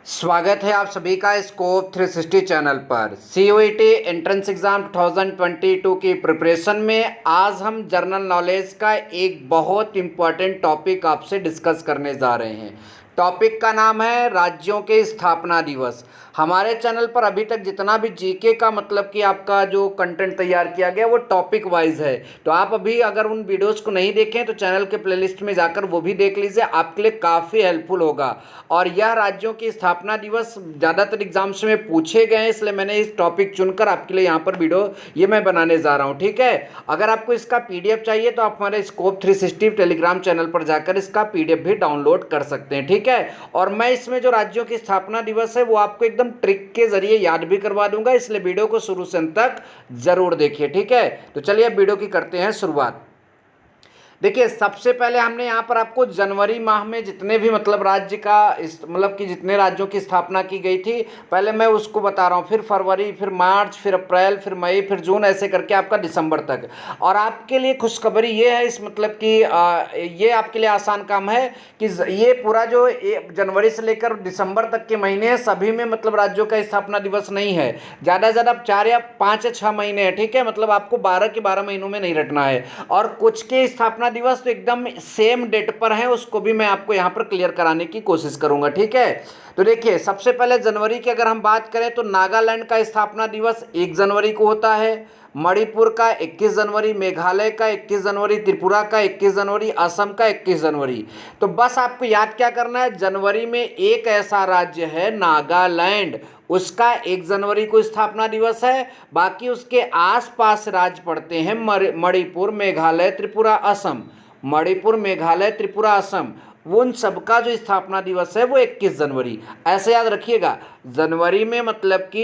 स्वागत है आप सभी का स्कोप 360 चैनल पर। CUET एंट्रेंस एग्ज़ाम 2022 की प्रिपरेशन में आज हम जनरल नॉलेज का एक बहुत इम्पॉर्टेंट टॉपिक आपसे डिस्कस करने जा रहे हैं। टॉपिक का नाम है राज्यों के स्थापना दिवस। हमारे चैनल पर अभी तक जितना भी जीके का मतलब कि आपका जो कंटेंट तैयार किया गया वो टॉपिक वाइज है, तो आप अभी अगर उन वीडियोस को नहीं देखें तो चैनल के प्लेलिस्ट में जाकर वो भी देख लीजिए, आपके लिए काफ़ी हेल्पफुल होगा। और यह राज्यों की स्थापना दिवस ज़्यादातर एग्जाम्स में पूछे गए हैं, इसलिए मैंने इस टॉपिक चुनकर आपके लिए यहाँ पर वीडियो ये मैं बनाने जा रहा हूँ। ठीक है, अगर आपको इसका PDF चाहिए तो आप हमारे स्कोप 360 टेलीग्राम चैनल पर जाकर इसका PDF भी डाउनलोड कर सकते हैं। ठीक है, और मैं इसमें जो राज्यों की स्थापना दिवस है वो आपको एकदम ट्रिक के जरिए याद भी करवा दूंगा, इसलिए वीडियो को शुरू से अंत तक जरूर देखिए। ठीक है, तो चलिए अब वीडियो की करते हैं शुरुआत। देखिए, सबसे पहले हमने यहाँ पर आपको जनवरी माह में जितने भी मतलब राज्य का मतलब कि जितने राज्यों की स्थापना की गई थी पहले मैं उसको बता रहा हूँ, फिर फरवरी, फिर मार्च, फिर अप्रैल, फिर मई, फिर जून, ऐसे करके आपका दिसंबर तक। और आपके लिए खुशखबरी ये है इस मतलब कि ये आपके लिए आसान काम है कि ये पूरा जो जनवरी से लेकर दिसंबर तक के महीने हैं सभी में मतलब राज्यों का स्थापना दिवस नहीं है, ज़्यादा से ज़्यादा 4 या 5 या 6 महीने हैं। ठीक है, मतलब आपको 12 के 12 महीनों में नहीं रटना है। और कुछ के स्थापना दिवस तो एकदम सेम डेट पर है, उसको भी मैं आपको यहां पर क्लियर कराने की कोशिश करूंगा। ठीक है, तो देखिए सबसे पहले जनवरी की अगर हम बात करें तो नागालैंड का स्थापना दिवस 1 जनवरी को होता है, मणिपुर का 21 जनवरी, मेघालय का 21 जनवरी, त्रिपुरा का 21 जनवरी, असम का 21 जनवरी। तो बस आपको याद क्या करना है, जनवरी में एक ऐसा राज्य है नागालैंड, उसका 1 जनवरी को स्थापना दिवस है। बाकी उसके आसपास राज्य पड़ते हैं मणिपुर, मेघालय, त्रिपुरा, असम। मणिपुर, मेघालय, त्रिपुरा, असम, उन सबका जो स्थापना दिवस है वो 21 जनवरी। ऐसे याद रखिएगा, जनवरी में मतलब कि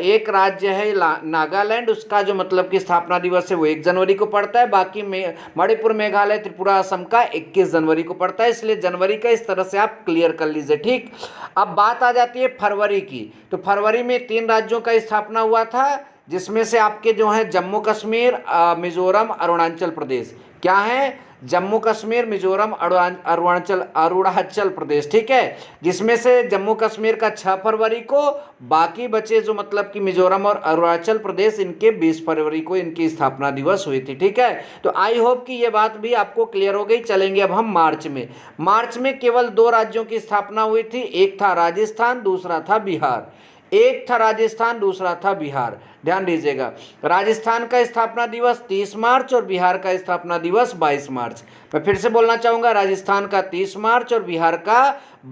एक राज्य है नागालैंड, उसका जो मतलब कि स्थापना दिवस है वो 1 जनवरी को पड़ता है। बाकी मणिपुर, मेघालय, त्रिपुरा, असम का 21 जनवरी को पड़ता है, इसलिए जनवरी का इस तरह से आप क्लियर कर लीजिए। ठीक, अब बात आ जाती है फरवरी की। तो फरवरी में 3 राज्यों का स्थापना हुआ था, जिसमें से आपके जो है जम्मू कश्मीर, मिजोरम, अरुणाचल प्रदेश। क्या है, जम्मू कश्मीर, मिजोरम, अरुणाचल प्रदेश। ठीक है, जिसमें से जम्मू कश्मीर का 6 फरवरी को, बाकी बचे जो मतलब कि मिजोरम और अरुणाचल प्रदेश इनके 20 फरवरी को इनकी स्थापना दिवस हुई थी। ठीक है, तो आई होप कि ये बात भी आपको क्लियर हो गई। चलेंगे अब हम मार्च में। मार्च में केवल 2 राज्यों की स्थापना हुई थी, एक था राजस्थान, दूसरा था बिहार। एक था राजस्थान, दूसरा था बिहार। ध्यान दीजिएगा, राजस्थान का स्थापना दिवस 30 मार्च और बिहार का स्थापना दिवस 22 मार्च। मैं फिर से बोलना चाहूंगा, राजस्थान का 30 मार्च और बिहार का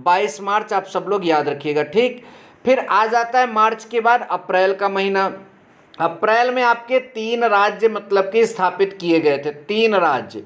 22 मार्च, आप सब लोग याद रखिएगा। ठीक, फिर आ जाता है मार्च के बाद अप्रैल का महीना। अप्रैल में आपके 3 राज्य मतलब कि स्थापित किए गए थे, 3 राज्य,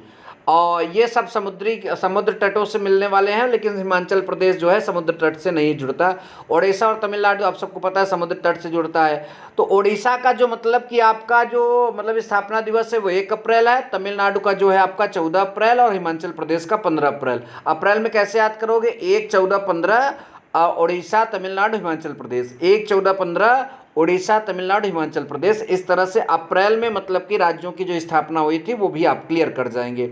और ये सब समुद्र तटों से मिलने वाले हैं, लेकिन हिमाचल प्रदेश जो है समुद्र तट से नहीं जुड़ता। ओडिशा और तमिलनाडु आप सबको पता है समुद्र तट से जुड़ता है। तो ओडिशा का जो मतलब कि आपका जो मतलब स्थापना दिवस है वो 1 अप्रैल है, तमिलनाडु का जो है आपका 14 अप्रैल और हिमाचल प्रदेश का 15 अप्रैल। अप्रैल में कैसे याद करोगे, 1, 14, 15 ओडिशा, तमिलनाडु, हिमाचल प्रदेश, 1, 14, 15 ओडिशा, तमिलनाडु, हिमाचल प्रदेश। इस तरह से अप्रैल में मतलब कि राज्यों की जो स्थापना हुई थी वो भी आप क्लियर कर जाएंगे।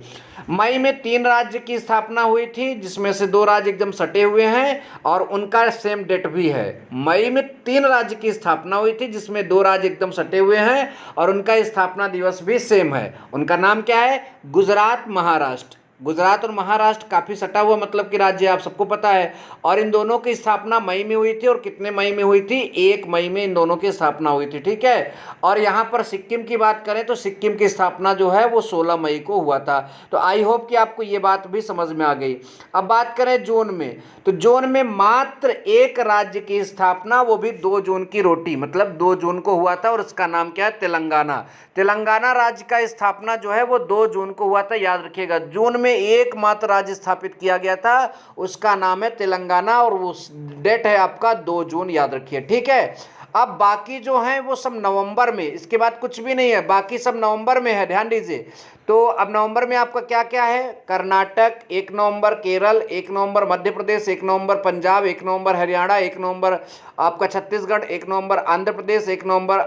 मई में 3 राज्य की स्थापना हुई थी, जिसमें से 2 राज्य एकदम सटे हुए हैं और उनका सेम डेट भी है। मई में 3 राज्य की स्थापना हुई थी, जिसमें 2 राज्य एकदम सटे हुए हैं और उनका स्थापना दिवस भी सेम है। उनका नाम क्या है, गुजरात, महाराष्ट्र। गुजरात और महाराष्ट्र काफ़ी सटा हुआ मतलब कि राज्य आप सबको पता है। और इन दोनों की स्थापना मई में हुई थी, और कितने मई में हुई थी, 1 मई में इन दोनों की स्थापना हुई थी। ठीक है, और यहाँ पर सिक्किम की बात करें तो सिक्किम की स्थापना जो है वो 16 मई को हुआ था। तो आई होप कि आपको ये बात भी समझ में आ गई। अब बात करें जून में, तो जून में मात्र 1 राज्य की स्थापना, वो भी 2 जून की रोटी, मतलब 2 जून को हुआ था, और उसका नाम क्या है, तेलंगाना। तेलंगाना राज्य का स्थापना जो है वो 2 जून को हुआ था, याद रखिएगा। जून में एकमात्र राज्य स्थापित किया गया था, उसका नाम है तेलंगाना, और वो डेट है आपका 2 जून, याद रखिए। ठीक है, अब बाकी जो हैं वो सब नवंबर में, इसके बाद कुछ भी नहीं है, बाकी सब नवंबर में है, ध्यान दीजिए। तो तो अब नवंबर में आपका क्या क्या है, कर्नाटक 1 नवंबर, केरल 1 नवंबर, मध्य प्रदेश 1 नवंबर, पंजाब 1 नवंबर, हरियाणा 1 नवंबर, आपका छत्तीसगढ़ 1 नवंबर, आंध्र प्रदेश 1 नवंबर,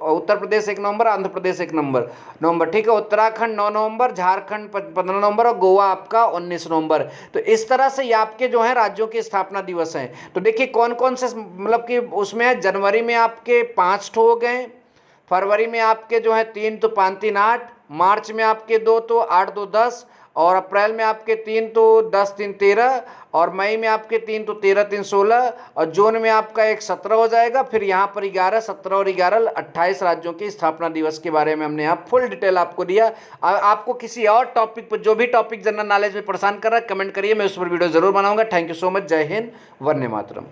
उत्तर प्रदेश 1 नवंबर, आंध्र प्रदेश 1 नवंबर, ठीक है। उत्तराखंड 9 नवंबर, झारखंड 15 नवंबर और गोवा आपका 19 नवंबर। तो इस तरह से ये आपके जो है राज्यों के स्थापना दिवस हैं। तो देखिए कौन कौन से मतलब कि उसमें है, जनवरी में आपके 5 हो गए, फरवरी में आपके जो है 3 तो 5 3 8, मार्च में आपके 2 तो 8 2 10, और अप्रैल में आपके 3 तो 10 3 13, और मई में आपके 3 तो 13 3 16, और जून में आपका एक 17 हो जाएगा। फिर यहाँ पर 11, 17 और 11 28 राज्यों के स्थापना दिवस के बारे में हमने यहाँ फुल डिटेल आपको दिया। आपको किसी और टॉपिक पर, जो भी टॉपिक जनरल नॉलेज में परेशान कर रहा है, कमेंट करिए, मैं उस पर वीडियो जरूर बनाऊंगा। Thank you so much. जय हिंद, वंदे मातरम।